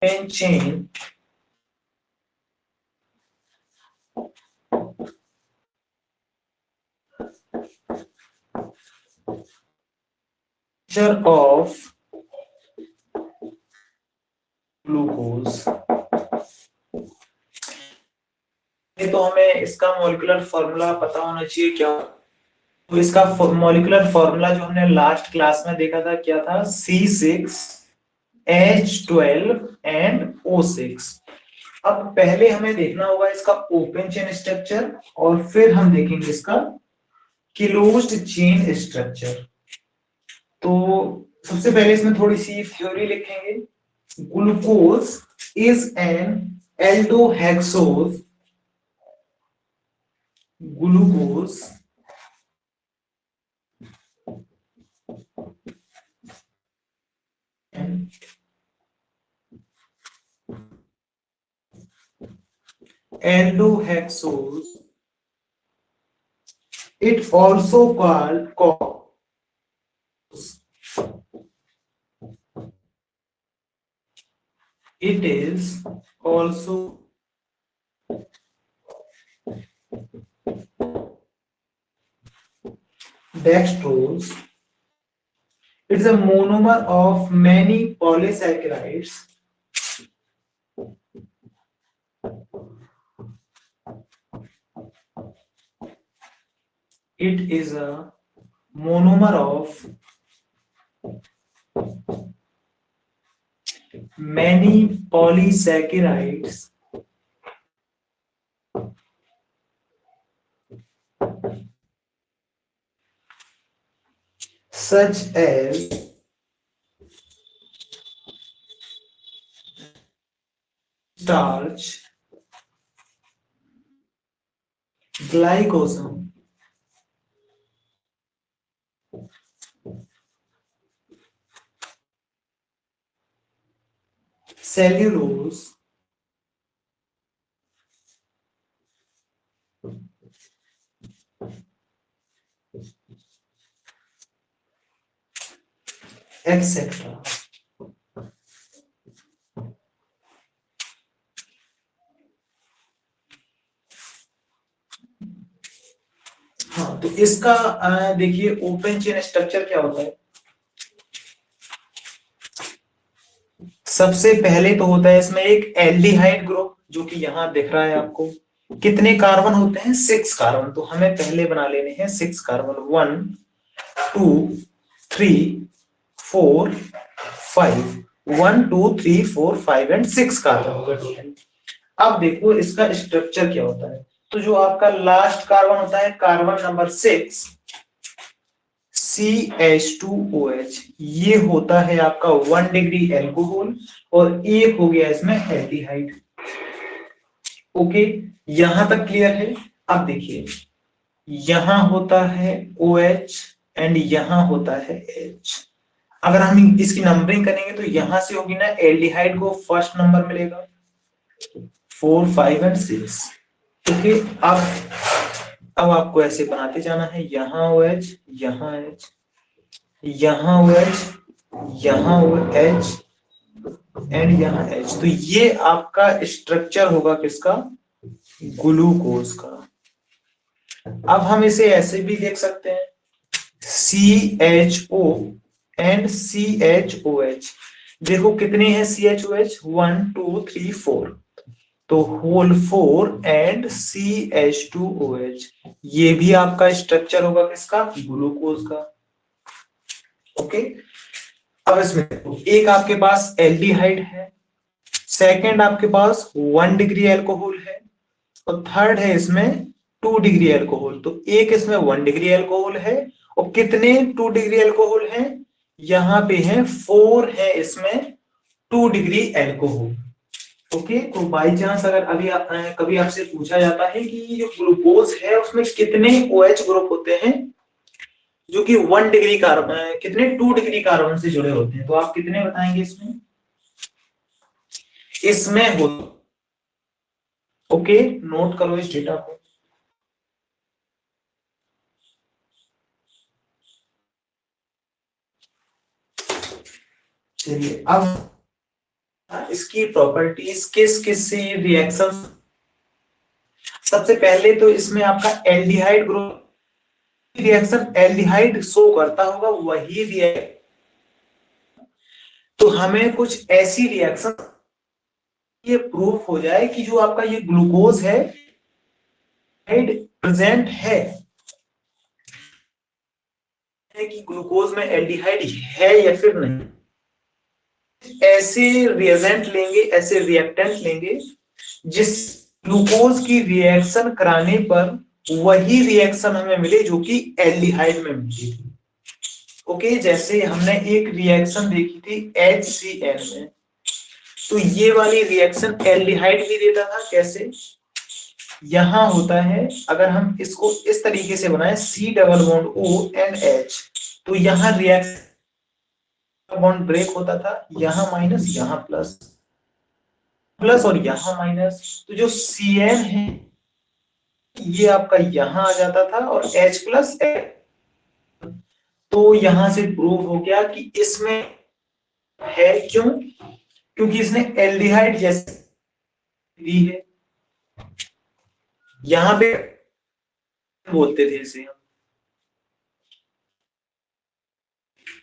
open chain of glucose. तो हमें इसका मॉलिक्यूलर फॉर्मूला पता होना चाहिए क्या। तो इसका मॉलिक्यूलर फॉर्मूला जो हमने लास्ट क्लास में देखा था क्या था, C6H12 एंड O6। अब पहले हमें देखना होगा इसका ओपन चेन स्ट्रक्चर और फिर हम देखेंगे इसका क्लोज्ड चेन स्ट्रक्चर। तो सबसे पहले इसमें थोड़ी सी थ्योरी लिखेंगे। Glucose is an aldohexose. Glucose aldohexose, it also called it is also dextrose. It is a monomer of many polysaccharides. It is a monomer of many polysaccharides such as starch, glycogen, cellulose, etc. हाँ, तो इसका देखिए open chain structure क्या होता है। सबसे पहले तो होता है इसमें एक एल्डिहाइड ग्रुप जो कि यहां दिख रहा है आपको। कितने कार्बन होते हैं, 6 कार्बन। तो हमें पहले बना लेने हैं 6 कार्बन। 1 2 3 4 5। 1 2 3 4 5 एंड 6 कार्बन हो गए टोटल। अब देखो इसका स्ट्रक्चर क्या होता है। तो जो आपका लास्ट कार्बन होता है, कार्बन नंबर 6 CH2OH, ये होता है आपका 1 डिग्री एल्कोहल और एक हो गया इसमें एल्डिहाइड। ओके, यहां तक क्लियर है। अब देखिए यहां होता है OH एंड यहां होता है H। अगर हम इसकी नंबरिंग करेंगे तो यहां से होगी ना, एल्डिहाइड को फर्स्ट नंबर मिलेगा 4 5 एंड 6। ओके, अब आपको ऐसे बनाते जाना है, यहां OH, यहां H, यहां OH, यहां H एंड यहां H। तो ये आपका स्ट्रक्चर होगा किसका, ग्लूकोज का। अब हम इसे ऐसे भी देख सकते हैं, CHO एंड CHOH। देखो कितने हैं CHOH, 1 2 3 4। तो होल 4 एंड CH2OH, ये भी आपका स्ट्रक्चर होगा किसका, ग्लूकोज का। ओके, अब इसमें एक आपके पास एल्डिहाइड है, सेकंड आपके पास 1 डिग्री एल्कोहल है और थर्ड है इसमें 2 डिग्री एल्कोहल। तो एक इसमें 1 डिग्री एल्कोहल है और कितने 2 डिग्री एल्कोहल है, यहां पे है 4 है इसमें 2 डिग्री एल्कोहल। ओके, तो बाई चांस अगर अभी कभी आपसे पूछा जाता है कि जो ग्लूकोज है उसमें कितने OH ग्रुप होते हैं जो कि 1 डिग्री कार्बन, कितने 2 डिग्री कार्बन से जुड़े होते हैं, तो आप कितने बताएंगे इसमें, इसमें हो। ओके, नोट करो इस डेटा को। चलिए अब इसकी प्रॉपर्टीज किस किस से रिएक्शन। सबसे पहले तो इसमें आपका aldehyde group reaction aldehyde show करता होगा वही रिएक्शन। तो हमें कुछ ऐसी रिएक्शन ये प्रूफ हो जाए कि जो आपका ये ग्लूकोज है प्रेजेंट है कि ग्लूकोज में एल्डिहाइड है या फिर नहीं। ऐसे रिएजेंट लेंगे, ऐसे रिएक्टेंट लेंगे जिस ग्लूकोज की रिएक्शन कराने पर वही रिएक्शन हमें मिले जो कि एल्डिहाइड में मिली थी। ओके, जैसे हमने एक रिएक्शन देखी थी HCl में, तो ये वाली रिएक्शन एल्डिहाइड भी देता था। कैसे? यहां होता है, अगर हम इसको इस तरीके से बनाए C double bond O and H, तो यहां रिएक्शन बॉन्ड ब्रेक होता था, यहां माइनस, यहां प्लस, प्लस और यहां माइनस। तो जो Cn है ये आपका यहां आ जाता था और H प्लस। तो यहां से प्रूव हो गया कि इसमें है। क्यों? क्योंकि इसने एल्डिहाइड जैसे दी है। यहां पे बोलते थे इसे हम।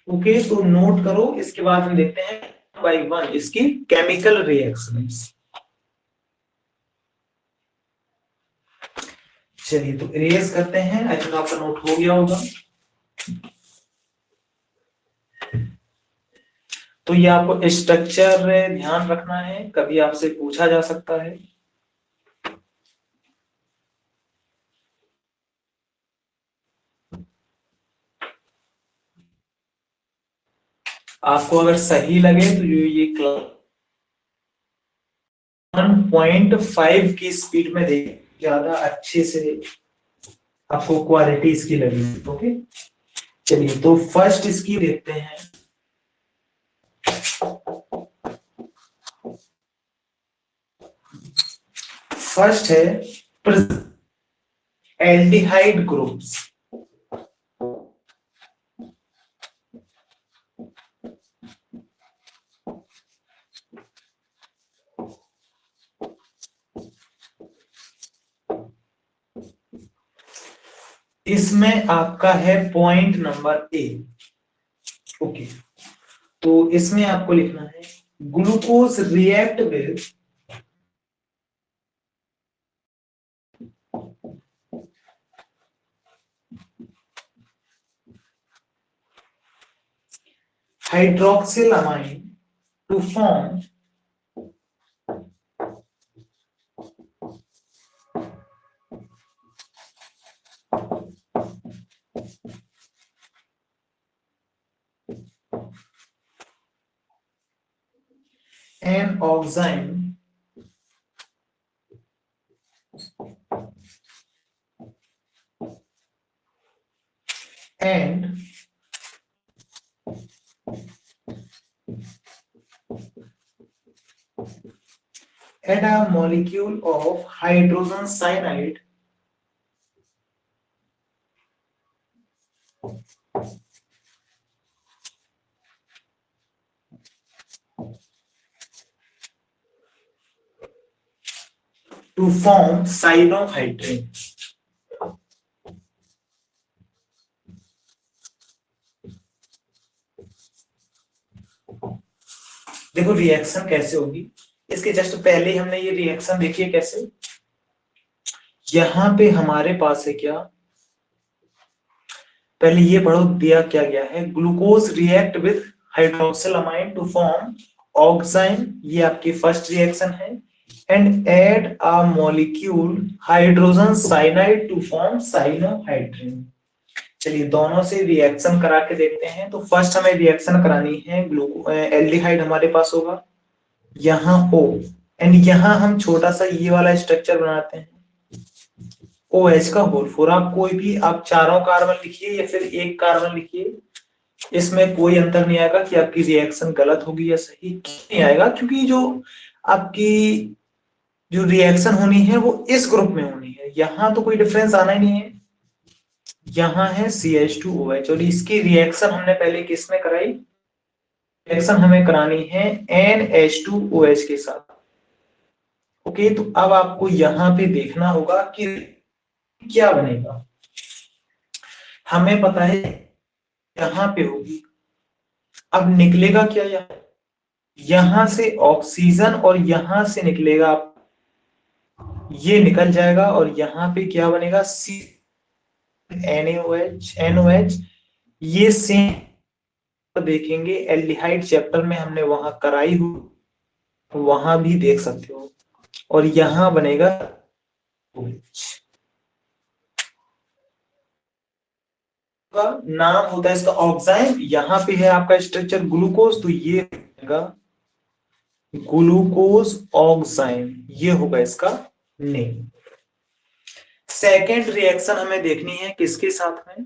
ओके, तो नोट करो। इसके बाद हम देखते हैं बाय वन इसकी केमिकल रिएक्शंस। चलिए, तो इरेज करते हैं। आई थिंक आपका नोट हो गया होगा। तो ये आपको स्ट्रक्चर ध्यान रखना है, कभी आपसे पूछा जा सकता है। आपको अगर सही लगे तो ये 1.5 की स्पीड में देख, ज्यादा अच्छे से आपको क्वालिटी इसकी लगी। ओके, चलिए, तो फर्स्ट इसकी देखते हैं। फर्स्ट है एल्डिहाइड ग्रुप्स। इसमें आपका है पॉइंट नंबर ए। ओके, तो इसमें आपको लिखना है glucose react with hydroxylamine to form an oxime and add a molecule of hydrogen cyanide to form cyanohydrin। देखो रिएक्शन कैसे होगी, इसके जस्ट पहले हमने ये रिएक्शन देखी है कैसे। यहां पे हमारे पास है क्या, पहले ये पढ़ो दिया क्या गया है। Glucose react with hydroxylamine to form oxime, ये आपकी फर्स्ट रिएक्शन है। And add a molecule hydrogen cyanide to form cyanohydrin. चलिए, दोनों से रिएक्शन करा के देखते हैं। तो फर्स्ट हमें रिएक्शन करानी है, ग्लूको एल्डिहाइड हमारे पास होगा यहाँ O, एंड यहाँ हम छोटा सा ये वाला स्ट्रक्चर बनाते हैं OH का होल फोर। आप कोई भी आप चारों कार्बन लिखिए या फिर एक कार्बन लिखिए, इसमें कोई अंतर नहीं आएगा कि आपकी रिएक्शन गलत होगी या सही। नहीं आएगा, क्योंकि जो आपकी जो रिएक्शन होनी है वो इस ग्रुप में होनी है। यहाँ तो कोई डिफरेंस आना ही नहीं है। यहाँ है CH2OH और इसकी रिएक्शन हमने पहले किस में कराई, रिएक्शन हमें करानी है NH2OH के साथ। ओके, तो अब आपको यहां पे देखना होगा कि क्या बनेगा। हमें पता है यहां पे होगी, अब निकलेगा क्या यहां से ऑक्सीजन और यहां से निकलेगा, ये निकल जाएगा और यहाँ पे क्या बनेगा सी NaOH ये सेम देखेंगे एल्डिहाइड चैप्टर में हमने वहां कराई हुई, वहां भी देख सकते हो। और यहां बनेगा OH का नाम होता है इसका ऑक्साइम। यहाँ पे है आपका स्ट्रक्चर ग्लूकोज, तो ये होगा ग्लूकोज ऑक्साइम, ये होगा इसका नेम। सेकेंड रिएक्शन हमें देखनी है किसके साथ में,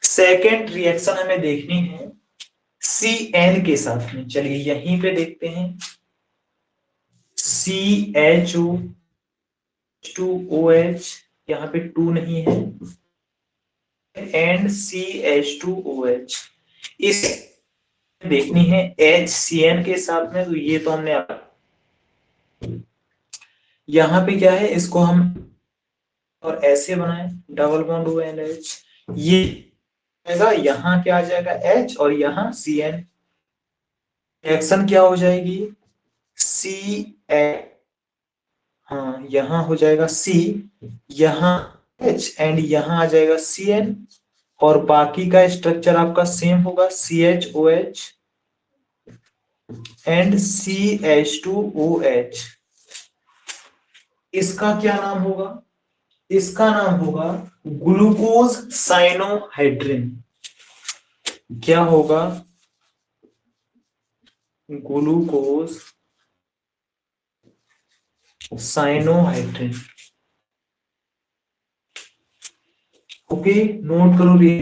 सेकेंड रिएक्शन हमें देखनी है CN के साथ में। चलिए यहीं पे देखते हैं, CHO2OH, यहाँ पे 2 नहीं है, एंड CH2OH। इस देखनी है HCN के साथ में, तो ये तो हमने यहाँ पे क्या है, इसको हम और ऐसे बनाए डबल बॉन्ड ONH, ये यहाँ क्या आ जाएगा H और यहाँ CN, रिएक्शन क्या हो जाएगी CN, हाँ यहाँ हो जाएगा C, यहाँ H एंड यहाँ आ जाएगा CN, और बाकी का स्ट्रक्चर आपका सेम होगा CHOH एंड CH2OH। इसका क्या नाम होगा, इसका नाम होगा ग्लूकोज साइनोहाइड्रिन। क्या होगा, ग्लूकोज साइनोहाइड्रिन। ओके, नोट करो ये,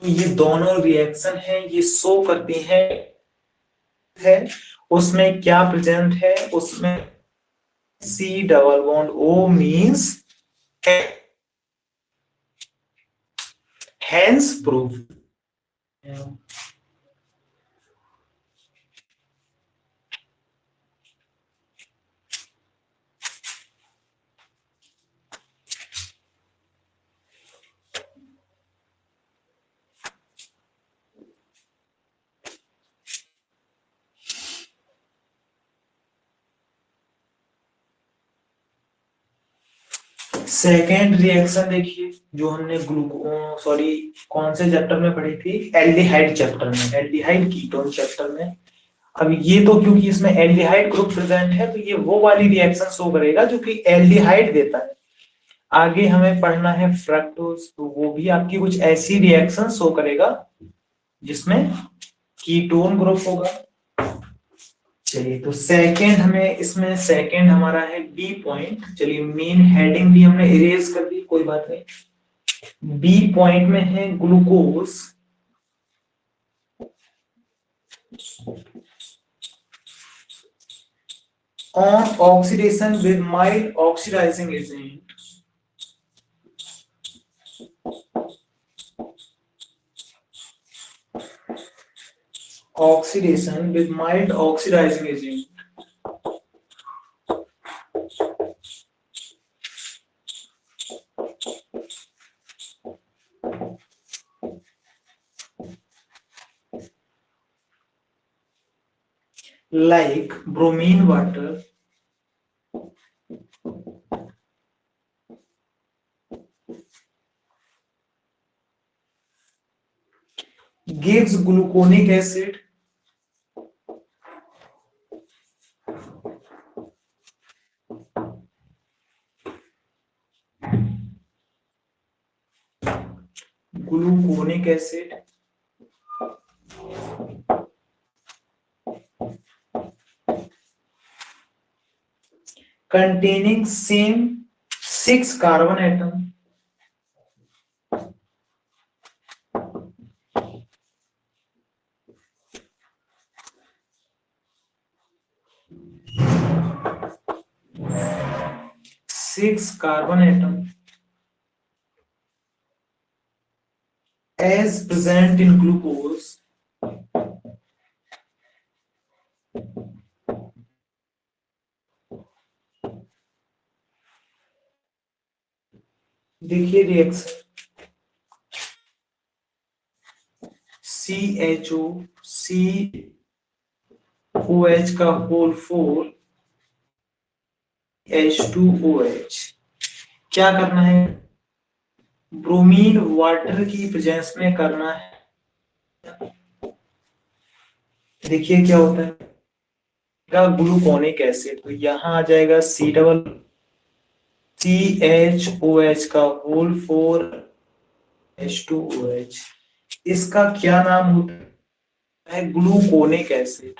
तो ये दोनों रिएक्शन है ये शो करती हैं है उसमें क्या प्रेजेंट है, उसमें C double bond O means hence proof. Second reaction देखिए, जो हमने ग्लूको सॉरी कौन से चैप्टर में पढ़ी थी, एल्डिहाइड चैप्टर में, एल्डिहाइड कीटोन चैप्टर में। अब ये तो क्योंकि इसमें एल्डिहाइड ग्रुप प्रेजेंट है, तो ये वो वाली रिएक्शन शो करेगा जो कि एल्डिहाइड देता है। आगे हमें पढ़ना है फ्रक्टोज, तो वो भी आपकी कुछ ऐसी रिएक्शन शो करेगा जिसमें कीटोन ग्रुप होगा। चलिए, तो सेकंड हमें इसमें सेकंड हमारा है बी पॉइंट। चलिए, मेन हेडिंग भी हमने इरेज कर दी, कोई बात नहीं। बी पॉइंट में है glucose on oxidation with mild oxidizing agent, oxidation with mild oxidizing agent, like bromine water, gives gluconic acid, gluconic acid containing same 6 carbon atom, six carbon atom as present in glucose देखिए reaction CHO COH का whole 4 H2OH क्या करना है bromine water की presence में करना है देखिए क्या होता है ग्लूकोनिक एसिड तो यहां आ जाएगा CHOH का होल 4 H2OH इसका क्या नाम होता है ग्लूकोनिक एसिड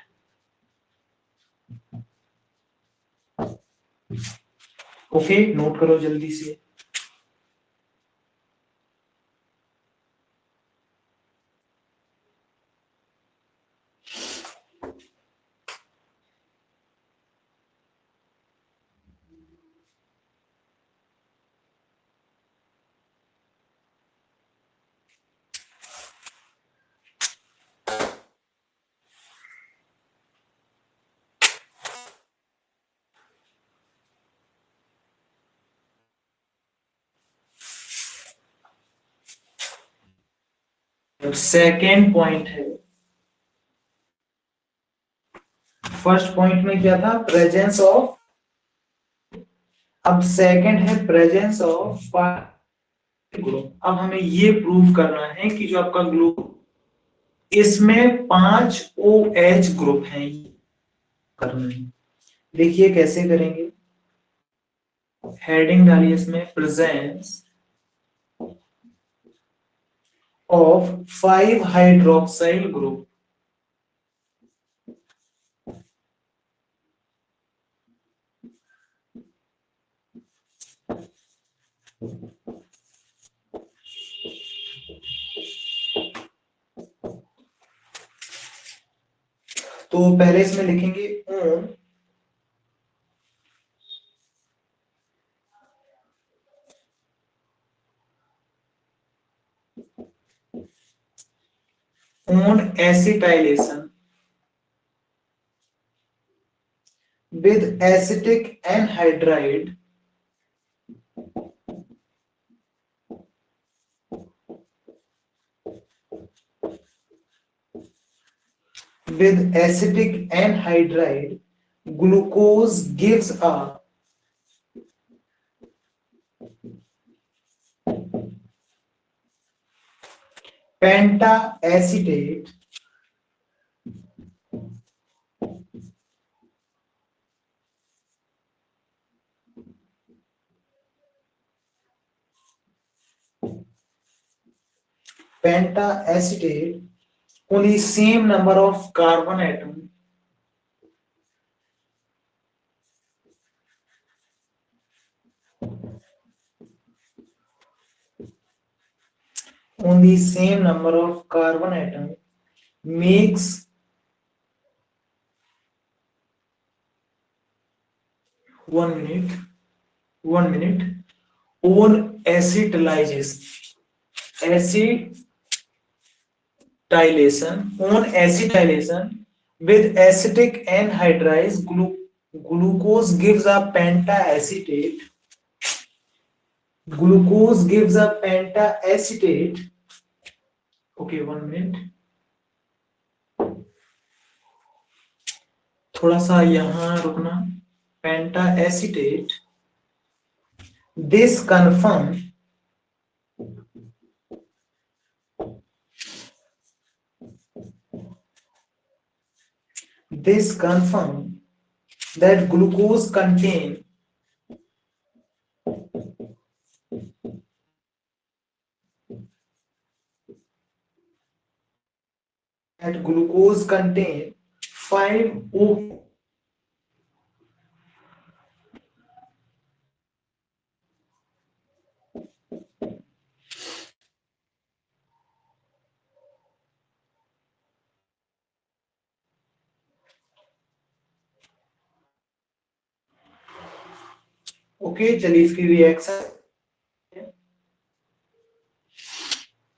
ओके नोट करो जल्दी से सेकेंड पॉइंट है फर्स्ट पॉइंट में क्या था प्रेजेंस ऑफ अब सेकंड है प्रेजेंस ऑफ ग्रुप अब हमें ये प्रूव करना है कि जो आपका ग्रुप इसमें 5 OH ग्रुप हैं करना है देखिए कैसे करेंगे हेडिंग डालिए इसमें प्रेजेंस ऑफ 5 हाइड्रोक्साइल ग्रुप तो पहले इसमें लिखेंगे on acetylation with acetic anhydride glucose gives a pentacetate on the same number of carbon atom on the same number of carbon atom makes 1 minute on acetylation with acetic anhydride glucose gives a pentacetate okay 1 minute थोड़ा सा यहां रुकना pentacetate this confirm that glucose contain that glucose contain 5 okay चलिए इसकी reaction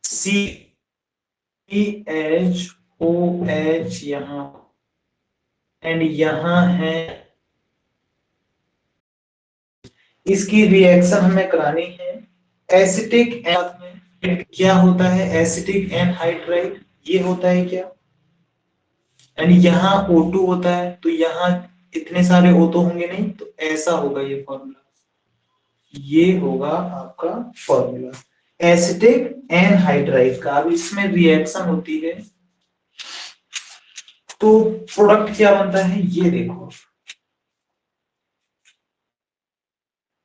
सी CHOH यहाँ and यहाँ है, इसकी रिएक्शन हमें करानी है एसिटिक में। क्या होता है एसिटिक एनहाइड्राइड, ये होता है क्या, एंड यहाँ O2 होता है, तो यहाँ इतने सारे O तो होंगे नहीं, तो ऐसा होगा ये फॉर्मूला, ये होगा आपका फॉर्मूला एसिटिक एनहाइड्राइड का। अब इसमें रिएक्शन होती है तो प्रोडक्ट क्या बनता है, ये देखो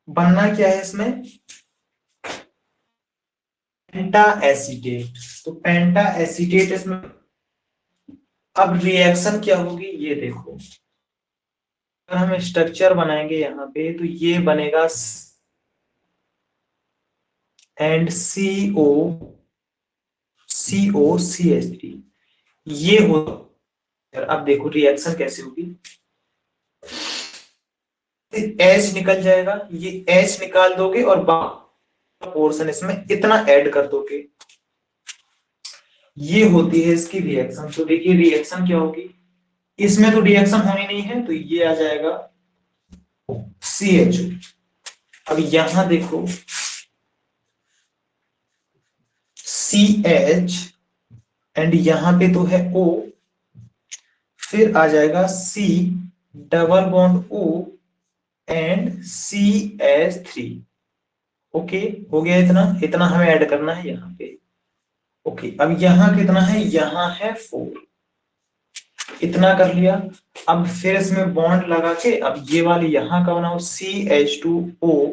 बनना क्या है इसमें, पेंटा एसीटेट। तो पेंटा एसीटेट इसमें, अब रिएक्शन क्या होगी ये देखो, अगर हम स्ट्रक्चर बनाएंगे यहाँ पे तो ये बनेगा एंड COCH3, ये हो। अब देखो रिएक्शन कैसे होगी, H निकल जाएगा, ये H निकाल दोगे और पोर्शन इसमें इतना ऐड कर दोगे, ये होती है इसकी रिएक्शन। तो देखिए रिएक्शन क्या होगी, इसमें तो रिएक्शन होनी नहीं है, तो ये आ जाएगा CHO। अब यहां देखो CH एंड यहां पे तो है O, फिर आ जाएगा C double bond O and CH3। Okay, हो गया, इतना इतना हमें ऐड करना है यहाँ पे। ओके, अब यहाँ कितना है, यहाँ है 4, इतना कर लिया। अब फिर इसमें बॉन्ड लगा के, अब ये वाली यहाँ का बनाओ CH2O,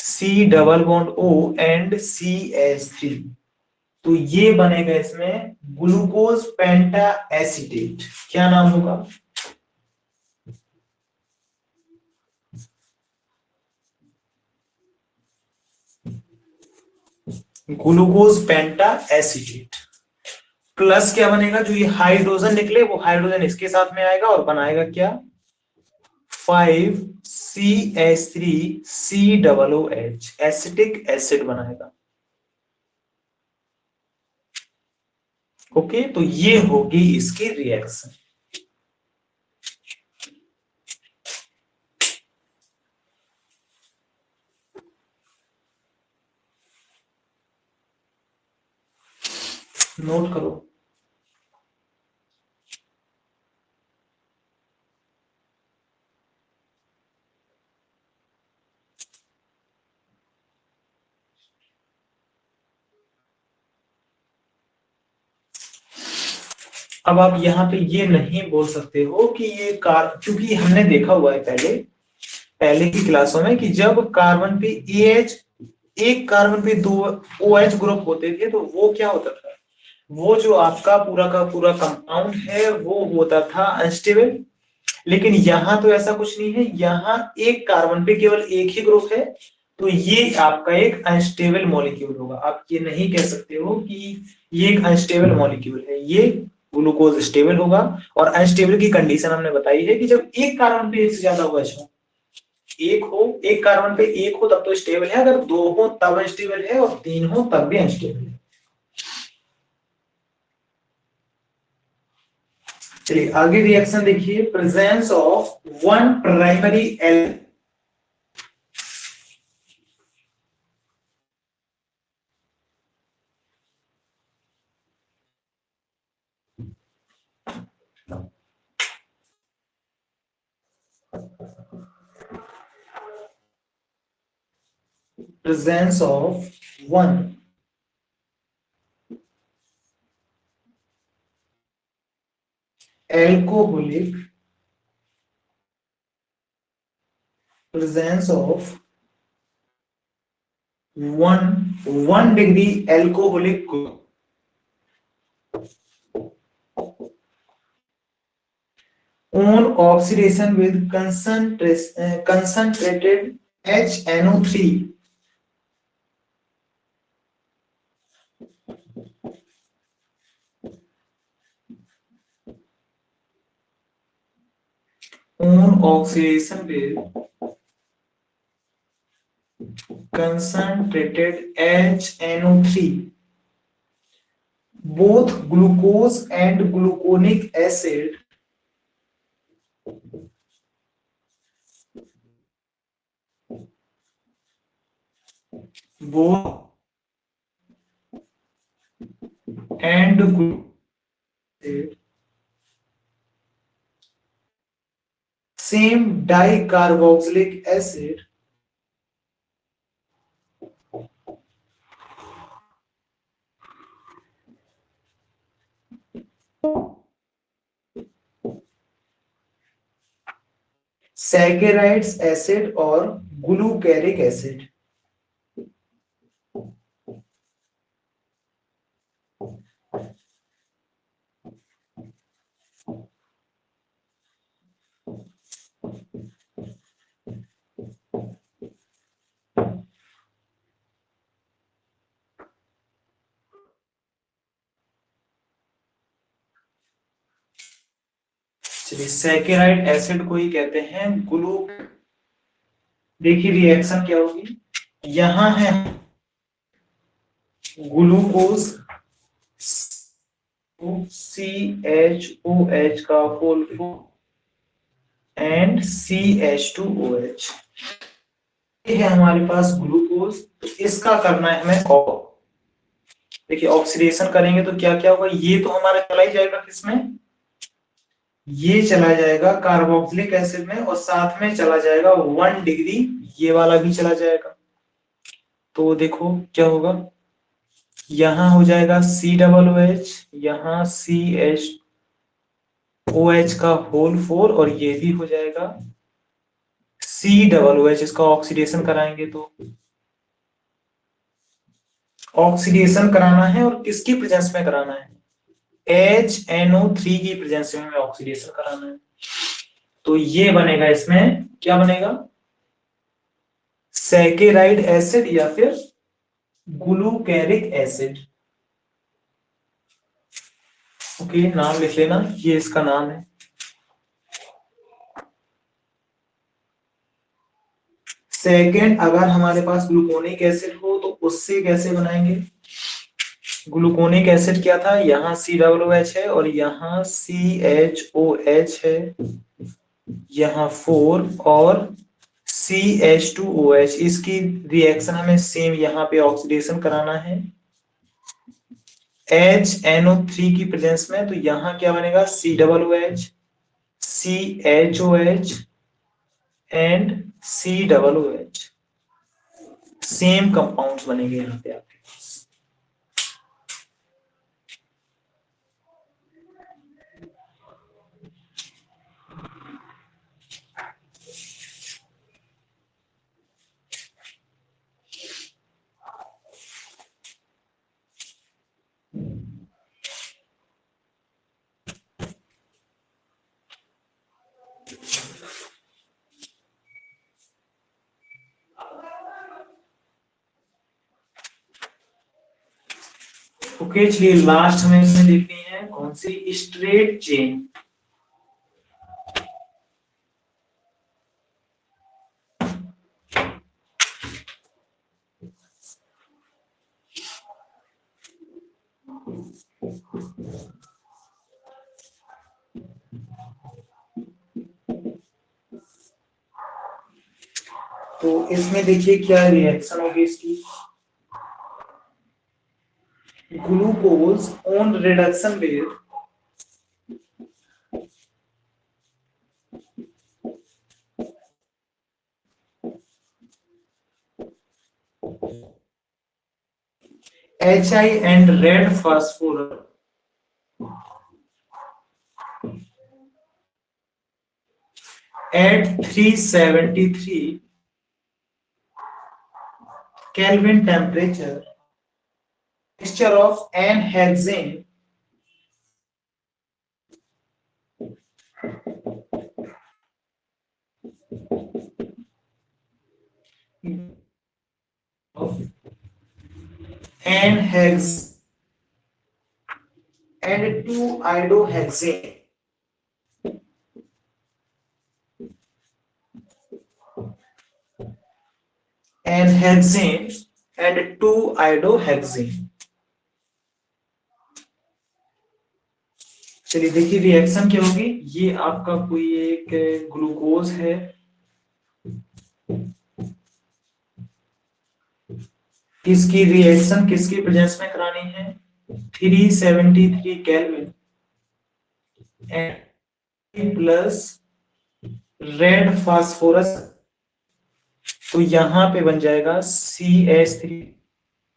C double bond O and CH3, तो ये बनेगा इसमें ग्लूकोज पेंटा एसीटेट। क्या नाम होगा, ग्लूकोज पेंटा एसीटेट। प्लस क्या बनेगा, जो ये हाइड्रोजन निकले वो हाइड्रोजन इसके साथ में आएगा और बनाएगा क्या 5CH3COOH, एसिटिक एसिड बनाएगा। ओके, तो ये होगी इसकी रिएक्शन। नोट करो। अब आप यहाँ पे ये नहीं बोल सकते हो कि ये क्योंकि हमने देखा हुआ है पहले पहले की क्लासों में कि जब कार्बन पे AH, एक कार्बन पे 2 OH ग्रुप होते थे तो वो क्या होता था, वो जो आपका पूरा का पूरा कंपाउंड है वो होता था अनस्टेबल। लेकिन यहाँ तो ऐसा कुछ नहीं है, यहाँ एक कार्बन पे केवल एक ही ग्रुप है, तो ये आपका एक अनस्टेबल मॉलिक्यूल होगा। आप ये नहीं कह सकते हो कि ये एक अनस्टेबल मॉलिक्यूल है, ये ग्लूकोज स्टेबल होगा। और अनस्टेबल की कंडीशन हमने बताई है कि जब एक कार्बन पे एक से ज्यादा OH हो, एक कार्बन पे एक हो तब तो स्टेबल है, अगर दो हो तब अनस्टेबल है, और तीन हो तब भी अनस्टेबल है। चलिए आगे रिएक्शन देखिए, presence of one primary L, presence of one alcoholic, presence of one degree alcoholic group on oxidation with concentrated HNO3 on oxidation with concentrated HNO3 both glucose and gluconic acid both and glucose same dicarboxylic acid saccharides acid और glucaric acid. चलिए saccharide acid को ही कहते हैं glue. देखिए reaction क्या होगी, यहां है ग्लूकोज CHOH का होल एंड CH2OH। ये है हमारे पास ग्लूकोज, तो इसका करना है हमें देखिए ऑक्सीडेशन करेंगे तो क्या क्या होगा, ये तो हमारा चला ही जाएगा किसमें, ये चला जाएगा कार्बोक्सिलिक एसिड में और साथ में चला जाएगा 1 डिग्री, ये वाला भी चला जाएगा। तो देखो क्या होगा, यहां हो जाएगा COOH, यहाँ CHOH का होल 4 और ये भी हो जाएगा COOH। इसका ऑक्सीडेशन कराएंगे तो ऑक्सीडेशन कराना है और किसकी प्रेजेंस में कराना है, HNO3 की प्रेजेंस में हमें ऑक्सीडेशन कराना है। तो ये बनेगा, इसमें क्या बनेगा, सैकेराइड एसिड या फिर ग्लूकेरिक एसिड। ओके नाम लिख लेना, ये इसका नाम है। सेकेंड, अगर हमारे पास ग्लूकोनिक एसिड हो तो उससे कैसे बनाएंगे, ग्लूकोनिक एसिड क्या था, यहाँ COOH है और यहाँ CHOH है, यहाँ 4 और CH2OH। इसकी रिएक्शन हमें सेम यहाँ पे ऑक्सीडेशन कराना है HNO3 की प्रेजेंस में। तो यहाँ क्या बनेगा, COOH, CHOH and COOH, same compounds बनेंगे यहाँ पे आपके पास। ओके चलिए लास्ट हमें इसमें देखनी है कौन सी, स्ट्रेट चेन। तो इसमें देखिए क्या रिएक्शन होगी इसकी, glucose on reduction base HI and red phosphorus at 373 Kelvin temperature, mixture of N-hexane N-hexane and 2-iodohexane N-hexane and 2-iodohexane। चलिए देखिए रिएक्शन क्या होगी। ये आपका कोई एक ग्लूकोज है, किसकी रिएक्शन किसकी प्रेजेंस में करानी है, 373 केल्विन प्लस रेड फास्फोरस। तो यहां पे बन जाएगा CH3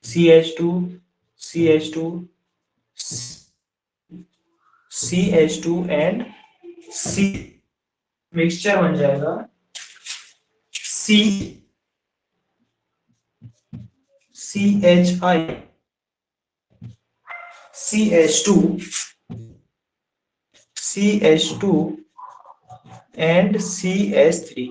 CH2 CH2 CH2 and C, mixture बन जाएगा C CHI CH2 CH2 and CH3।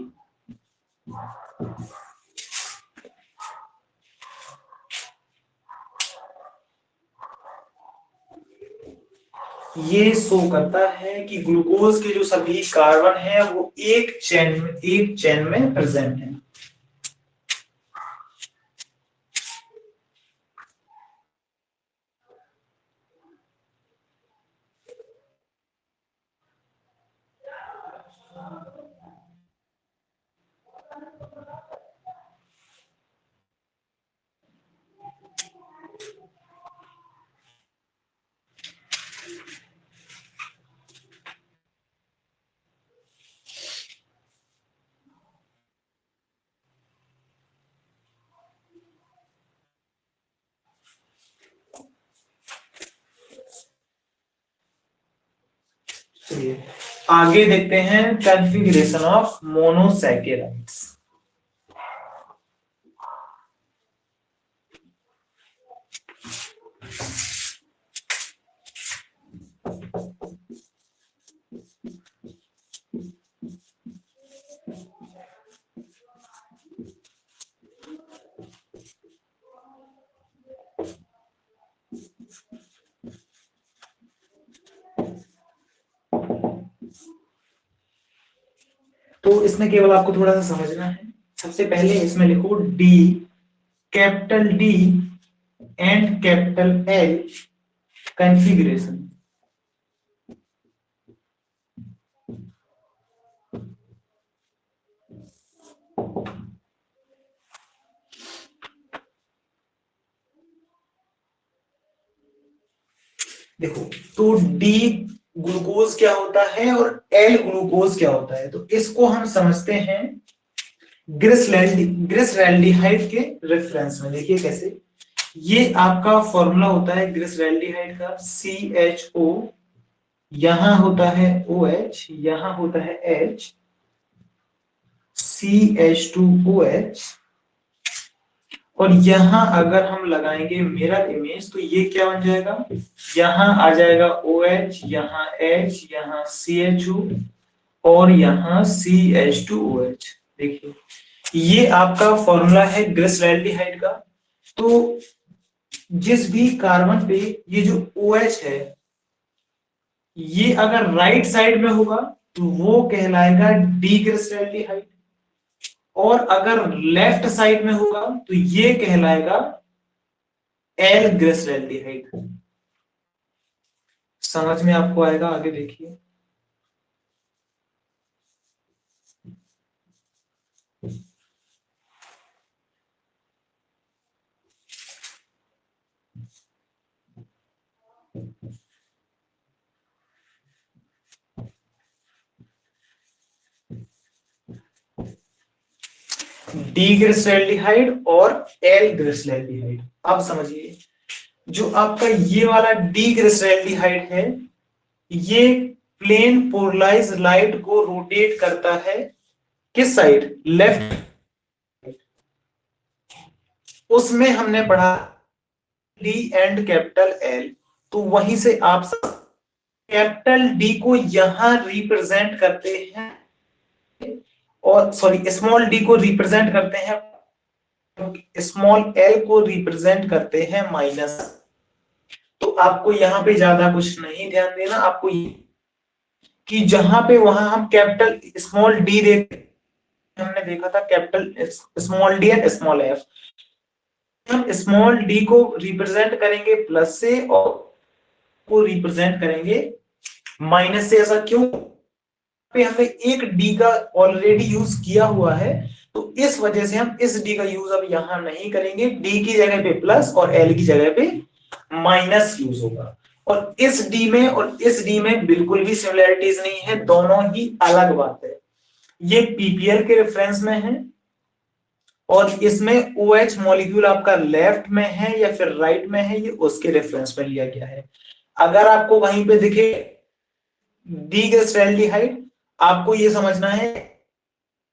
ये शो करता है कि ग्लूकोज के जो सभी कार्बन है वो एक चेन में प्रेजेंट है। चलिए आगे देखते हैं कॉन्फ़िगरेशन ऑफ मोनोसैकेराइड्स। तो इसमें केवल आपको थोड़ा सा समझना है। सबसे पहले इसमें लिखो D, capital D and capital L configuration. देखो तो डी ग्लूकोज क्या होता है और एल ग्लूकोज क्या होता है, तो इसको हम समझते हैं ग्लिसरैल्डिहाइड के रेफरेंस में। देखिए कैसे, ये आपका फॉर्मूला होता है ग्लिसरैल्डिहाइड का CHO, यहां होता है OH, यहां होता है H, CH2OH, और यहां अगर हम लगाएंगे मिरर इमेज तो ये क्या बन जाएगा, यहां आ जाएगा OH, यहां H, यहां CHO और यहां CH2OH। देखिए ये आपका फॉर्मूला है ग्लिसरैल्डिहाइड का। तो जिस भी कार्बन पे ये जो OH है ये अगर राइट साइड में होगा तो वो कहलाएगा डीग्लिसरैल्डिहाइड, और अगर लेफ्ट साइड में होगा तो ये कहलाएगा एल ग्लिसरैल्डिहाइड। समझ में आपको आएगा, आगे देखिए। डीग्लिसरैल्डिहाइड और एल ग्लिसरैल्डिहाइड। अब समझिए जो आपका ये वाला डीग्लिसरैल्डिहाइड है ये प्लेन पोलराइज लाइट को रोटेट करता है किस साइड, लेफ्ट। उसमें हमने पढ़ा डी एंड कैपिटल एल, तो वहीं से आप कैपिटल डी को यहां रिप्रेजेंट करते हैं और सॉरी स्मॉल डी को रिप्रेजेंट करते हैं, स्मॉल एल को रिप्रेजेंट करते हैं माइनस। तो आपको यहाँ पे ज्यादा कुछ नहीं ध्यान देना, आपको कि जहां पे वहां हम कैपिटल स्मॉल डी देखते, हमने देखा था capital small D and small F, हम स्मॉल डी को रिप्रेजेंट करेंगे प्लस से और को रिप्रेजेंट करेंगे माइनस से ऐसा क्यों, पे हमने एक डी का ऑलरेडी यूज किया हुआ है, तो इस वजह से हम इस डी का यूज अब यहां नहीं करेंगे, डी की जगह पे प्लस और एल की जगह पे माइनस यूज होगा। और इस डी में और इस डी में बिल्कुल भी सिमिलरिटीज नहीं है, दोनों ही अलग बात है। ये पीपीएल के रेफरेंस में है और इसमें OH मॉलिक्यूल आपका लेफ्ट में है या फिर राइट में है, ये उसके रेफरेंस में लिया गया है। अगर आपको वहीं पे दिखे डीग्लिसरैल्डिहाइड, आपको ये समझना है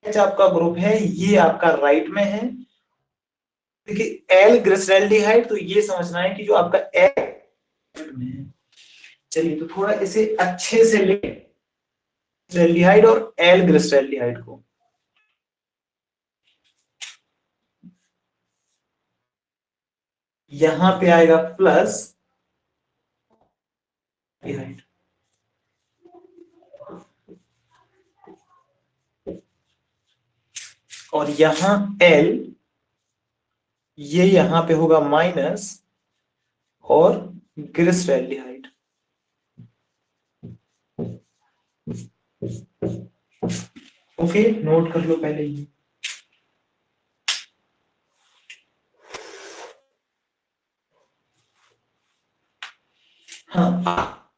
H आपका ग्रुप है, ये आपका राइट में है। देखिए एल ग्लिसरैल्डिहाइड, तो ये समझना है कि जो आपका एल में है। चलिए तो थोड़ा इसे अच्छे से लिख, ग्लिसरैल्डिहाइड और एल ग्लिसरैल्डिहाइड को, यहां पे आएगा प्लस और यहां L, ये यहां पे होगा माइनस और ग्लिसरैल्डिहाइड। ओके, नोट कर लो पहले ये। हाँ,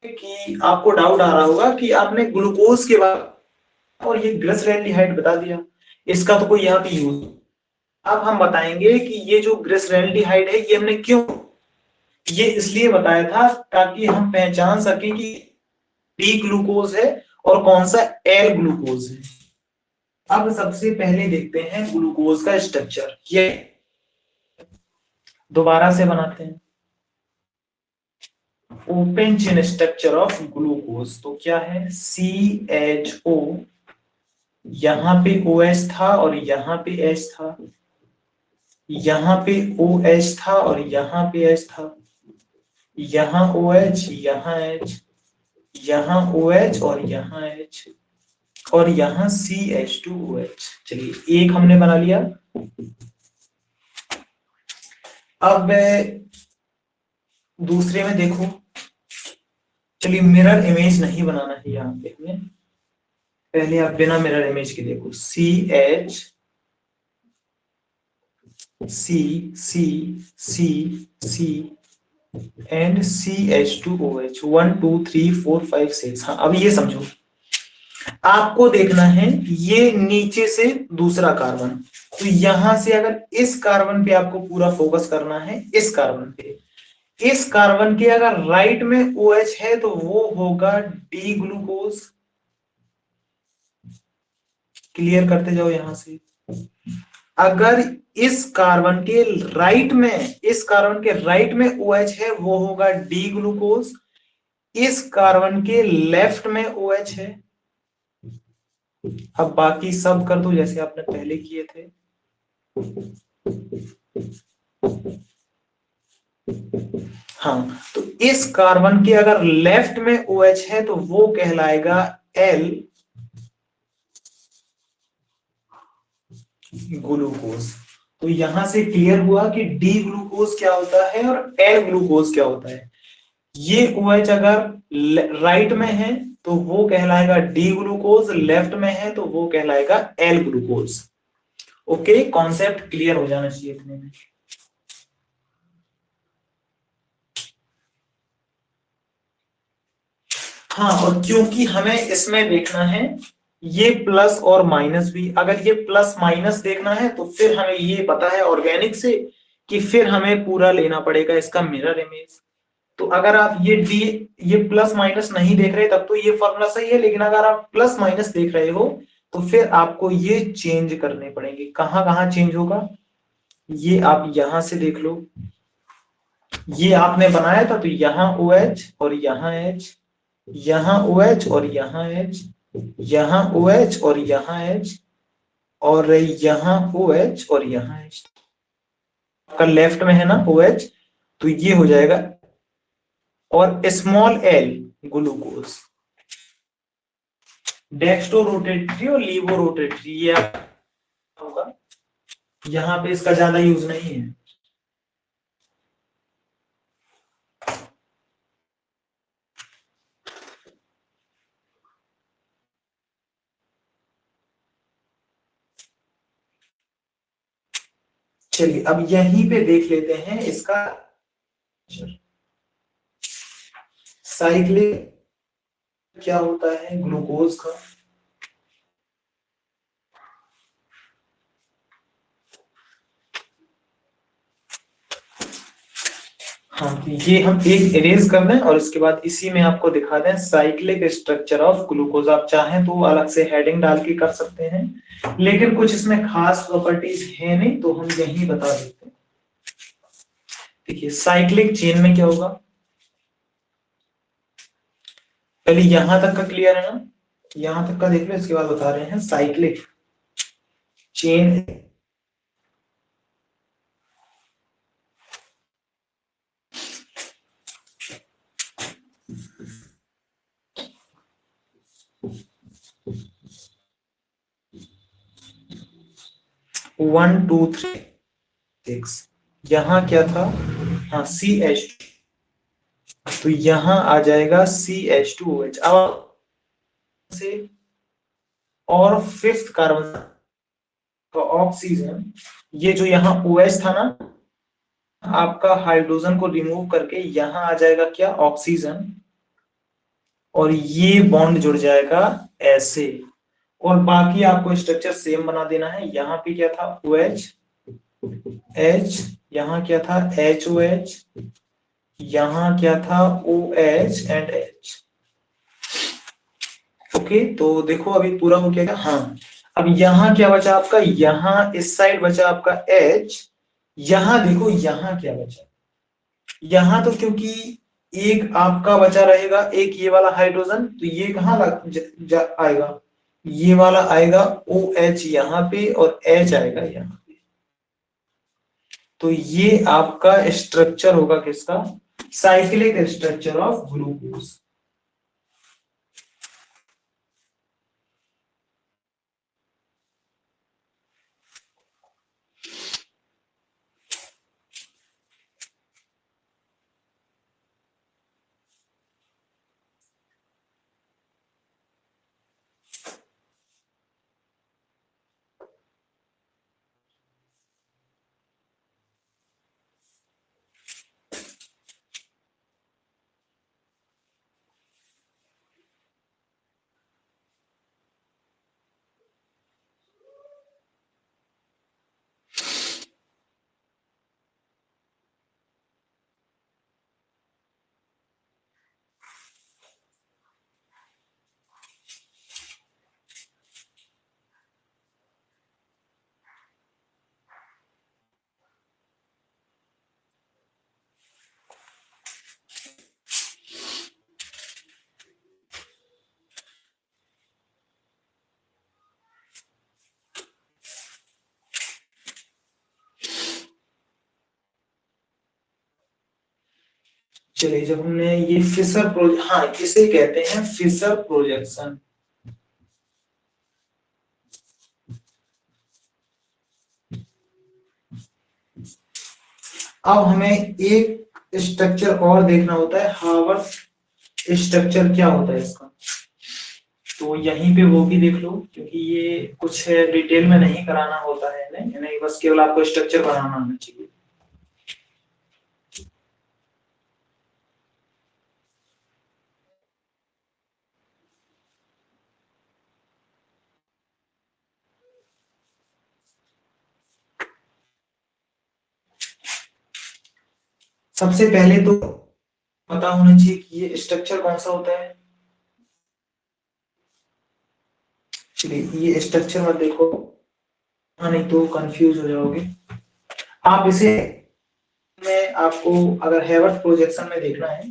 कि आपको डाउट आ रहा होगा कि आपने ग्लूकोज के बाद और ये ग्लिसरैल्डिहाइड बता दिया, इसका तो कोई यहाँ पे यूज। अब हम बताएंगे कि ये जो ग्लिसरैल्डिहाइड है ये हमने क्यों, ये इसलिए बताया था ताकि हम पहचान सकें कि डी ग्लूकोज है और कौन सा एल ग्लूकोज है। अब सबसे पहले देखते हैं ग्लूकोज का स्ट्रक्चर, ये दोबारा से बनाते हैं। Open chain structure of glucose तो क्या है, CHO, यहां पे OH था और यहां पे H था, यहां पे OH था और यहां पे H था, यहां OH, यहां H, यहां OH और यहां H, और यहां CH2OH। चलिए एक हमने बना लिया। अब दूसरे में देखो, चलिए मिरर इमेज नहीं बनाना है यहाँ पे हमें, पहले आप बिना मिरर इमेज के देखो, CH, C एंड CH2OH, 1 2 3 4 5 6। हाँ अब ये समझो, आपको देखना है ये नीचे से दूसरा कार्बन, तो यहां से अगर इस कार्बन पे आपको पूरा फोकस करना है, इस कार्बन पे, इस कार्बन के अगर राइट में OH है तो वो होगा डी ग्लूकोज। क्लियर करते जाओ यहां से। अगर इस कार्बन के राइट में, इस कार्बन के राइट में OH है वो होगा डी ग्लूकोज, इस कार्बन के लेफ्ट में OH है। अब बाकी सब कर दो जैसे आपने पहले किए थे। हाँ, तो इस कार्बन के अगर लेफ्ट में OH है तो वो कहलाएगा L ग्लूकोज। तो यहां से क्लियर हुआ कि डी ग्लूकोज क्या होता है और एल ग्लूकोज क्या होता है। ये OH अगर राइट में है तो वो कहलाएगा डी ग्लूकोज, लेफ्ट में है तो वो कहलाएगा L glucose. Okay, concept clear हो जाना चाहिए इतने में। हाँ, और क्योंकि हमें इसमें देखना है ये प्लस और माइनस भी, अगर ये प्लस माइनस देखना है तो फिर हमें ये पता है ऑर्गेनिक से कि फिर हमें पूरा लेना पड़ेगा इसका मिरर इमेज। तो अगर आप ये प्लस माइनस नहीं देख रहे तब तो ये फॉर्मूला सही है, लेकिन अगर आप प्लस माइनस देख रहे हो तो फिर आपको ये चेंज करने पड़ेंगे। कहां कहां चेंज होगा, ये आप यहां से देख लो, ये आपने बनाया था तो यहाँ OH और यहाँ H, यहाँ OH और यहाँ H, यहाँ OH और यहाँ H, और यहाँ OH और यहाँ H। आपका लेफ्ट में है ना OH, तो ये हो जाएगा, और small l glucose. Dextro rotatory और लीवो रोटेटरी ये होगा, यहाँ पे इसका ज्यादा यूज नहीं है। चलिए अब यहीं पे देख लेते हैं इसका साइक्लिक क्या होता है ग्लूकोज का। हाँ तो ये हम एक इरेज कर दें और इसके बाद इसी में आपको दिखा दें साइक्लिक स्ट्रक्चर ऑफ ग्लूकोज। आप चाहें तो अलग से हेडिंग डाल के कर सकते हैं, लेकिन कुछ इसमें खास प्रॉपर्टीज है नहीं तो हम यही बता देते हैं। देखिए साइक्लिक चेन में क्या होगा, पहले यहां तक का क्लियर है ना, यहां तक का देख लो, इसके बाद बता रहे हैं साइक्लिक चेन। 1 2 3 6 यहाँ क्या था, हाँ CH, तो यहां आ जाएगा CH2OH। अब से और फिफ्थ कार्बन का ऑक्सीजन, ये जो यहाँ OH था ना, आपका हाइड्रोजन को रिमूव करके यहां आ जाएगा क्या, ऑक्सीजन, और ये बॉन्ड जुड़ जाएगा ऐसे। और बाकी आपको स्ट्रक्चर सेम बना देना है। यहाँ पे क्या था OH H, यहाँ क्या था HOH, यहाँ क्या था OH एंड H। ओके तो देखो अभी पूरा हो गया। हाँ अब यहाँ क्या बचा आपका, यहाँ इस साइड बचा आपका H। यहाँ देखो यहाँ क्या बचा, यहाँ तो क्योंकि एक आपका बचा रहेगा, एक ये वाला हाइड्रोजन, तो ये कहाँ आएगा, ये वाला आएगा OH यहाँ पे और H आएगा यहाँ पे। तो ये आपका स्ट्रक्चर होगा किसका, साइक्लिक स्ट्रक्चर ऑफ ग्लूकोज। चलिए जब हमने ये फिशर हाँ इसे कहते हैं फिशर प्रोजेक्शन। अब हमें एक स्ट्रक्चर और देखना होता है, हावर्थ स्ट्रक्चर क्या होता है इसका, तो यहीं पे वो भी देख लो, क्योंकि ये कुछ डिटेल में नहीं कराना होता है नहीं, नहीं बस केवल आपको स्ट्रक्चर बनाना आना चाहिए। सबसे पहले तो पता होना चाहिए कि ये स्ट्रक्चर कौन सा होता है। चलिए ये स्ट्रक्चर मत देखो, हाँ नहीं तो कंफ्यूज हो जाओगे आप इसे। में आपको अगर हेवर्थ प्रोजेक्शन में देखना है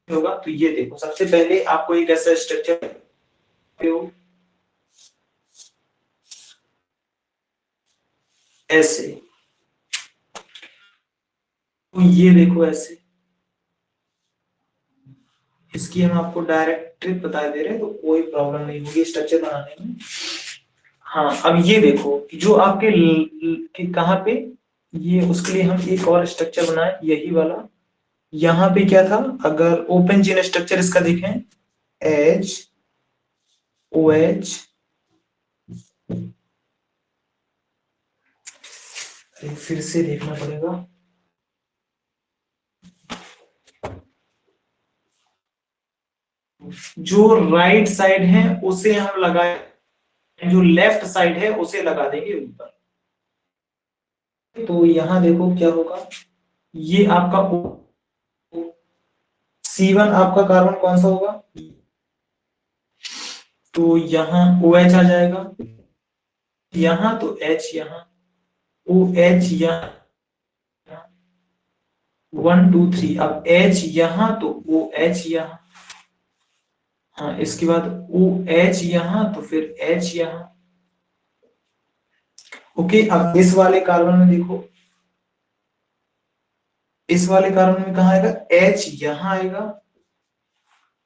होगा तो ये देखो, सबसे पहले आपको एक ऐसा स्ट्रक्चर ऐसे, तो ये देखो ऐसे, इसकी हम आपको डायरेक्ट ट्रिक बता दे रहे हैं तो कोई प्रॉब्लम नहीं होगी स्ट्रक्चर बनाने में। हाँ अब ये देखो जो आपके कहाँ पे, ये उसके लिए हम एक और स्ट्रक्चर बनाए यही वाला। यहाँ पे क्या था, अगर ओपन चेन स्ट्रक्चर इसका देखें, एच ओ एच तो फिर से देखना पड़ेगा। जो राइट साइड है उसे हम लगाए, जो लेफ्ट साइड है उसे लगा देंगे ऊपर। तो यहां देखो क्या होगा, ये आपका C1 आपका कार्बन कौन सा होगा, तो यहाँ OH आ जाएगा, यहाँ तो H, यहाँ OH, यहाँ 1 2 3, अब H यहाँ तो OH यहाँ, हाँ इसके बाद OH यहाँ तो फिर H यहाँ। ओके, अब इस वाले कार्बन में देखो, इस वाले कार्बन में कहा आएगा, H यहाँ आएगा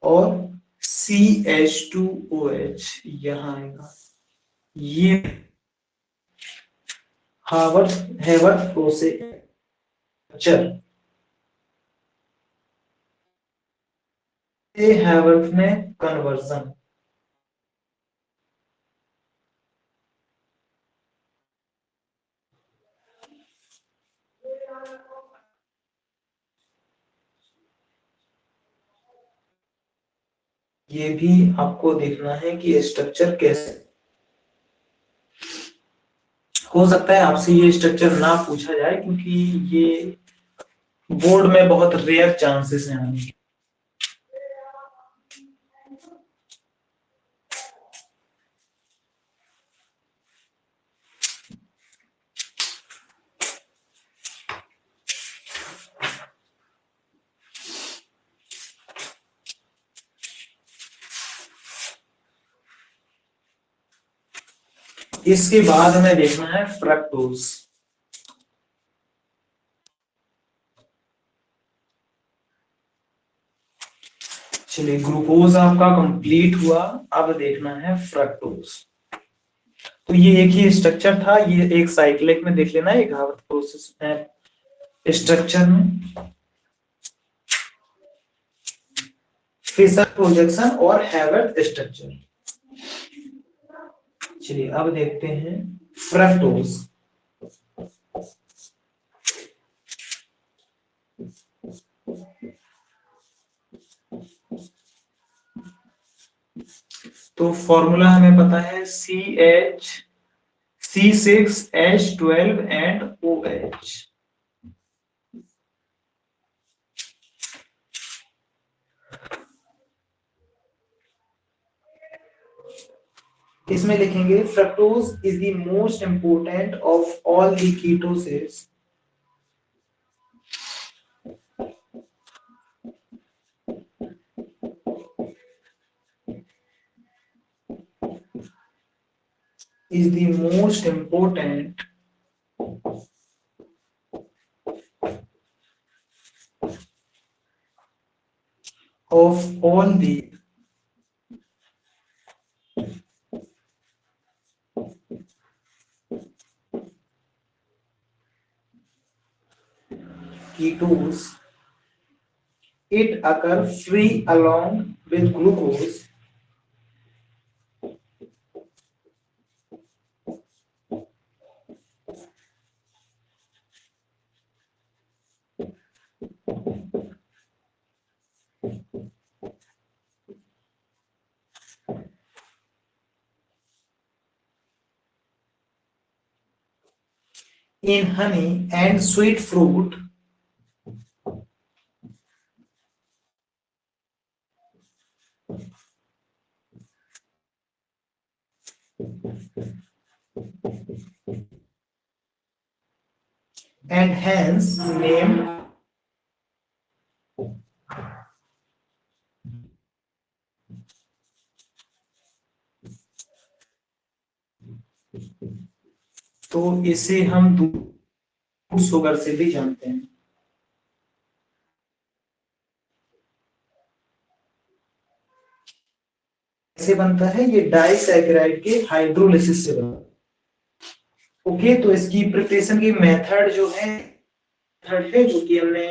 और CH2OH यहाँ आएगा। ये हावर्थ हेवर्थ प्रोसेचर, ये हेवर्थ में कन्वर्जन। ये भी आपको देखना है कि स्ट्रक्चर कैसे, हो सकता है आपसे ये स्ट्रक्चर ना पूछा जाए क्योंकि ये बोर्ड में बहुत रेयर चांसेस हैं आने के। इसके बाद हमें देखना है फ्रक्टोज। चलिए, ग्लूकोज आपका कंप्लीट हुआ, अब देखना है फ्रक्टोज। तो ये एक ही स्ट्रक्चर था, ये एक साइक्लिक में देख लेना, एक हार्वर्थ प्रोसेस में स्ट्रक्चर में फिशर प्रोजेक्शन और हैवर्थ स्ट्रक्चर। चलिए अब देखते हैं फ्रक्टोज। तो फॉर्मूला हमें पता है, C6H12 एंड OH। इसमें लिखेंगे fructose is the most important of all the ketoses is the most important of all the ketones. It occurs free along with glucose in honey and sweet fruit and hence named तो इसे हम दूध sugar से भी जानते हैं। कैसे बनता है, ये डाइसैकेराइड के हाइड्रोलिसिस से बनता है। ओके, तो इसकी प्रिपरेशन की मेथड जो है, मेथड है जो कि हमने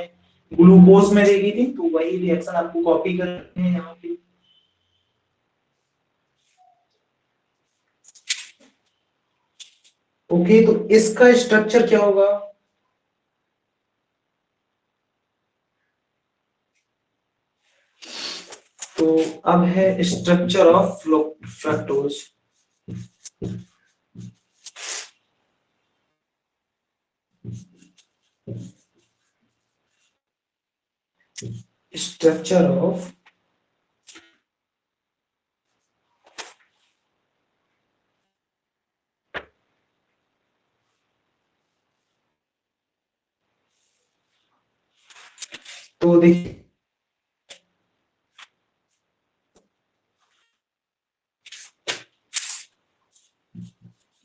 ग्लूकोज में देखी थी, तो वही रिएक्शन आपको कॉपी करनी है यहाँ पे। ओके, तो इसका स्ट्रक्चर क्या होगा? तो अब है structure of fructose. Structure of तो देखिए,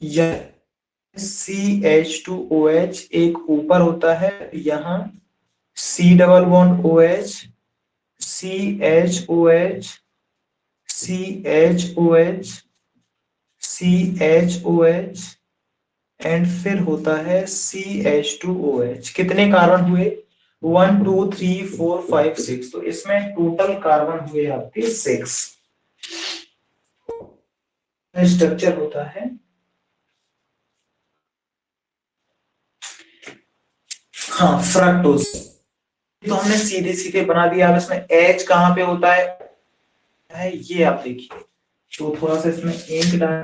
यह CH2OH एक ऊपर होता है, यहाँ C double bond OH, CHOH, CHOH, CHOH and फिर होता है CH2OH। कितने कार्बन हुए? 1 2 3 4 5 6। तो इसमें टोटल कार्बन हुए आपके 6। स्ट्रक्चर होता है, हाँ, फ्रक्टोज। तो हमने सीधे सीधे बना दिया। अब इसमें H कहाँ पे होता है ये आप देखिए। तो थोड़ा सा इसमें इंक डाल,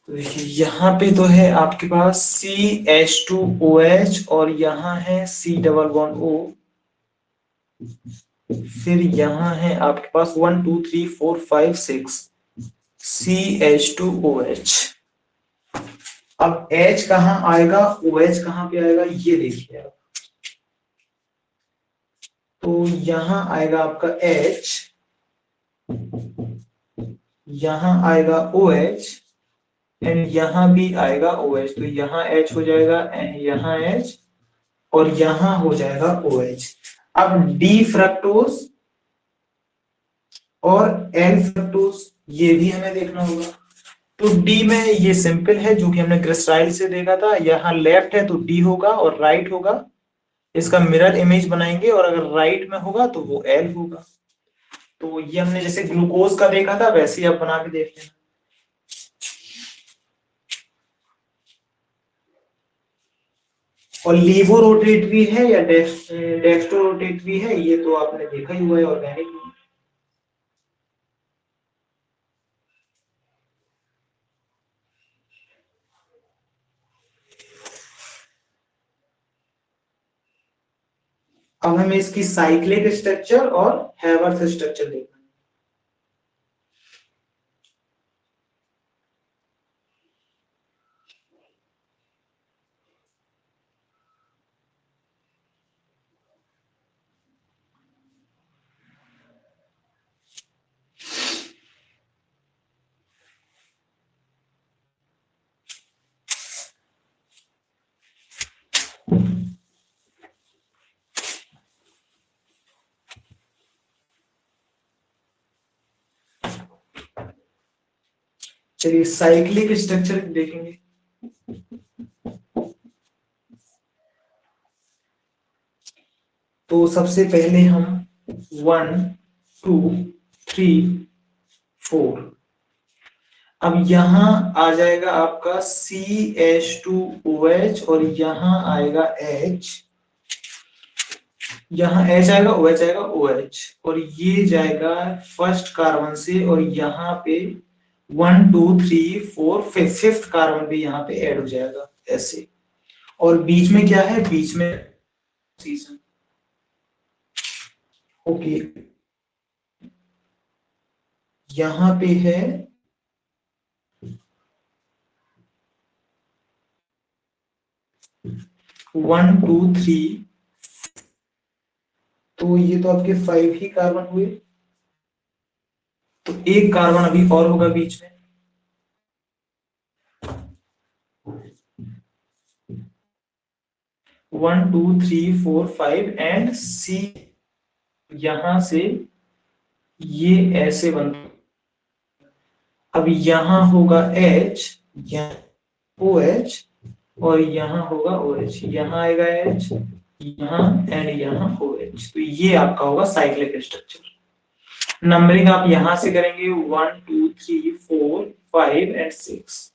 तो देखिए यहाँ पे तो है आपके पास CH2OH और यहाँ है C डबल बॉन्ड O। फिर यहाँ है आपके पास 1 2 3 4 5 6 CH2OH। अब H कहाँ आएगा, OH कहाँ पे आएगा, ये देखिए आप। तो यहाँ आएगा आपका H, यहाँ आएगा OH एंड यहाँ भी आएगा OH। तो यहाँ H हो जाएगा, यहाँ H और यहाँ हो जाएगा OH। अब डी फ्रक्टोज और एल फ्रक्टोज ये भी हमें देखना होगा। तो डी में ये सिंपल है, जो कि हमने ग्लिसराइल से देखा था। यहाँ लेफ्ट है तो डी होगा और राइट होगा, इसका मिरर इमेज बनाएंगे, और अगर राइट में होगा तो वो एल होगा। तो ये हमने जैसे ग्लूकोज का देखा था वैसे ही आप बना के देख लेना। और लीवो रोटेटरी है या डेक्स्ट्रो रोटेटरी है, ये तो आपने देखा ही हुआ है ऑर्गेनिक में। अब हमें इसकी साइक्लिक स्ट्रक्चर और हैवर्थ स्ट्रक्चर देखना है। चलिए साइक्लिक स्ट्रक्चर देखेंगे। तो सबसे पहले हम 1 2 3 4, अब यहां आ जाएगा आपका CH2OH और यहां आएगा H, यहाँ H आएगा, OH आएगा, OH, और ये जाएगा फर्स्ट कार्बन से, और यहाँ पे 1 2 3 4 फिफ्थ कार्बन भी यहाँ पे ऐड हो जाएगा ऐसे। और बीच में क्या है, बीच में ऑक्सीजन। ओके, यहाँ पे है 1 2 3, तो ये तो आपके 5 ही कार्बन हुए। तो एक कार्बन अभी और होगा बीच में। 1 2 3 4 5 एंड सी, यहां से ये ऐसे बनता। अब यहां होगा H, यहाँ OH, और यहाँ होगा OH, यहाँ आएगा H, यहाँ एंड यहाँ OH। तो ये आपका होगा साइक्लिक स्ट्रक्चर। नंबरिंग आप यहां से करेंगे 1 2 3 4 5 एंड 6।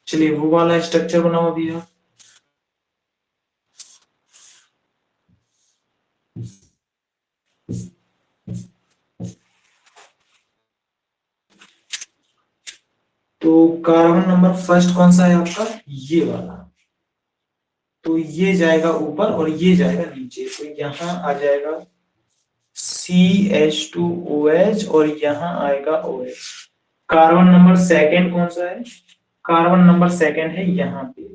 चलिए वो वाला स्ट्रक्चर बनाओ अभी आप। तो कार्बन नंबर फर्स्ट कौन सा है आपका, ये वाला। तो ये जाएगा ऊपर और ये जाएगा नीचे, तो यहाँ आ जाएगा CH2OH और यहाँ आएगा OH। कार्बन नंबर सेकंड कौन सा है, कार्बन नंबर सेकंड है यहाँ पे,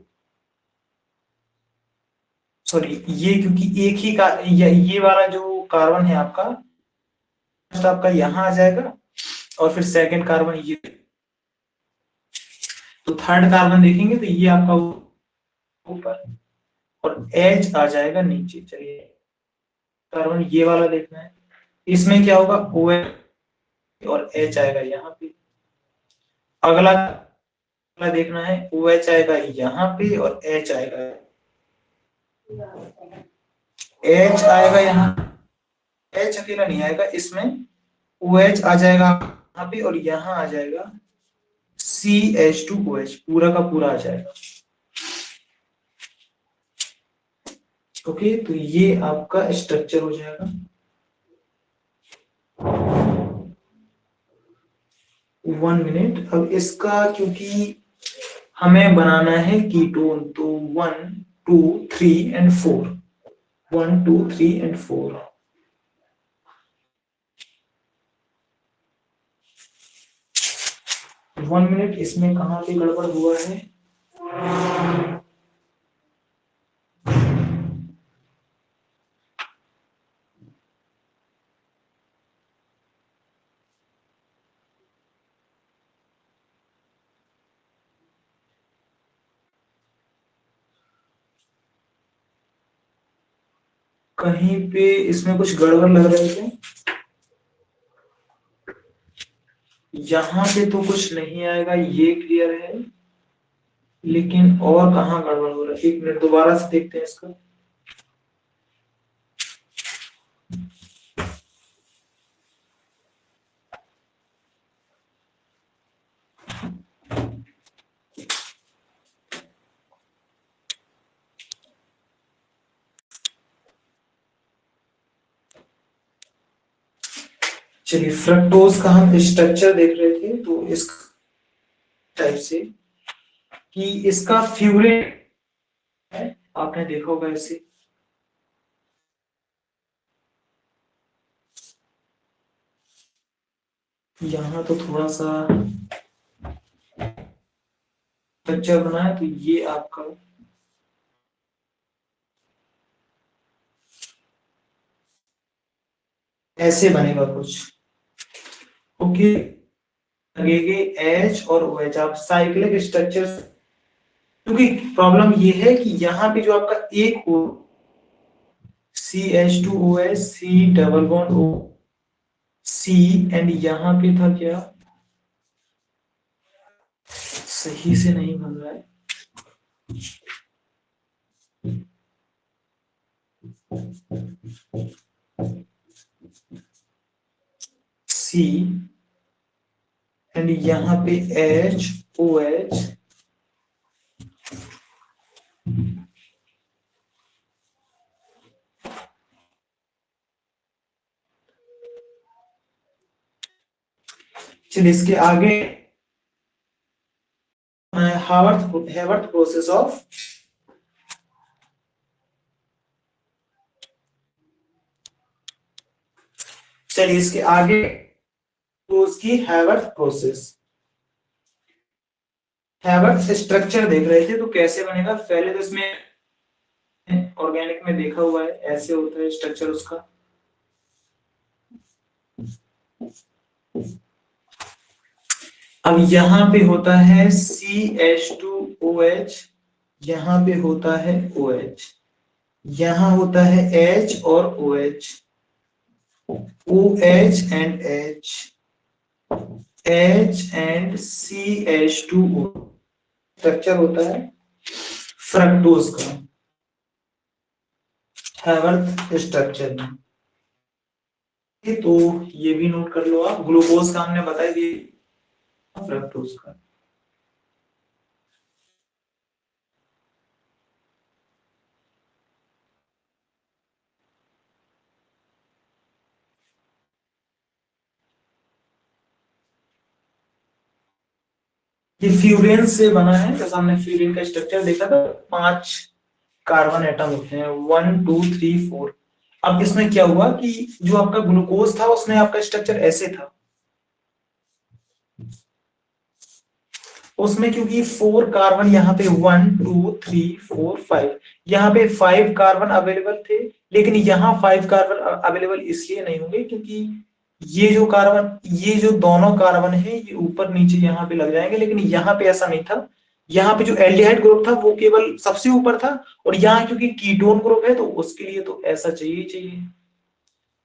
सॉरी ये क्योंकि एक ही का ये वाला जो कार्बन है आपका, फर्स्ट आपका यहाँ आ जाएगा और फिर सेकंड कार्बन ये, तो थर्ड कार्बन देखेंगे तो ये आपका ऊपर और H आ जाएगा नीचे। चलिए कार्बन ये वाला देखना है, इसमें क्या होगा OH और H आएगा यहाँ पे। अगला अगला देखना है OH आएगा यहाँ पे और H आएगा, H आएगा यहाँ, H अकेला नहीं आएगा इसमें, OH आ जाएगा यहाँ पे और यहाँ आ जाएगा CH2OH, पूरा का पूरा आ जाएगा। ओके, तो ये आपका स्ट्रक्चर हो जाएगा। 1 मिनट। अब इसका क्योंकि हमें बनाना है कीटोन, तो 1 2 3 एंड 4, 1 2 3 एंड 4। 1 मिनट, इसमें कहाँ पे गड़बड़ हुआ है। कहीं पे इसमें कुछ गड़बड़ लग रहा है क्या, यहाँ पे तो कुछ नहीं आएगा, ये क्लियर है, लेकिन और कहाँ गड़बड़ हो रहा है, 1 मिनट दोबारा से देखते हैं इसका। चलिए फ्रक्टोज का हम स्ट्रक्चर देख रहे थे, तो इस टाइप से कि इसका फ्यूरेट है, आपने देखा होगा इसे, यहाँ तो थोड़ा सा स्ट्रक्चर बना है, तो ये आपका ऐसे बनेगा कुछ। ओके, लगेंगे H और OH, आप साइक्लिक स्ट्रक्चर, क्योंकि प्रॉब्लम ये है कि यहाँ पे जो आपका एक CH2OH C double bond O C, and यहाँ पे था क्या, सही से नहीं बन रहा है, C एंड यहाँ पे H OH, चलिए इसके आगे हैवर्थ प्रोसेस ऑफ, चलिए इसके आगे तो उसकी हैवर्थ प्रोसेस, हैवर्थ स्ट्रक्चर देख रहे थे तो कैसे बनेगा। पहले तो इसमें ऑर्गेनिक में देखा हुआ है, ऐसे होता है स्ट्रक्चर उसका। अब यहाँ पे होता है CH2OH, यहाँ पे होता है OH, यहाँ होता है H और OH, OH and H, H and CH2O structure होता है फ्रक्टोज का, हैवर्थ स्ट्रक्चर में। तो ये भी नोट कर लो आप, ग्लूकोज का हमने बता दिया, फ्रक्टोज का। ये फ्यूरेन से बना है, जैसा हमने फ्यूरेन का स्ट्रक्चर देखा था, 5 कार्बन एटम होते हैं, 1 2 3 4। अब इसमें क्या हुआ कि जो आपका ग्लूकोज था उसमें आपका स्ट्रक्चर ऐसे था, उसमें क्योंकि 4 कार्बन यहाँ पे 1 2 3 4 5, यहाँ पे 5 कार्बन अवेलेबल थे, लेकिन यहाँ 5 कार्बन अवेलेबल इसलिए नहीं होंगे क्योंकि ये जो कार्बन, ये जो दोनों कार्बन है ये ऊपर नीचे यहाँ पे लग जाएंगे, लेकिन यहाँ पे ऐसा नहीं था। यहाँ पे जो एल्डिहाइड ग्रुप था वो केवल सबसे ऊपर था, और यहाँ क्योंकि कीटोन ग्रुप है तो उसके लिए तो ऐसा चाहिए ही चाहिए,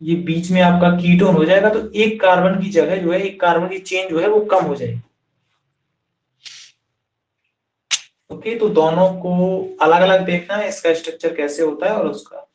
ये बीच में आपका कीटोन हो जाएगा, तो एक कार्बन की जगह जो है, एक कार्बन की चेन जो है वो कम हो जाएगी। ओके, तो दोनों को अलग अलग देखना है, इसका स्ट्रक्चर कैसे होता है और उसका।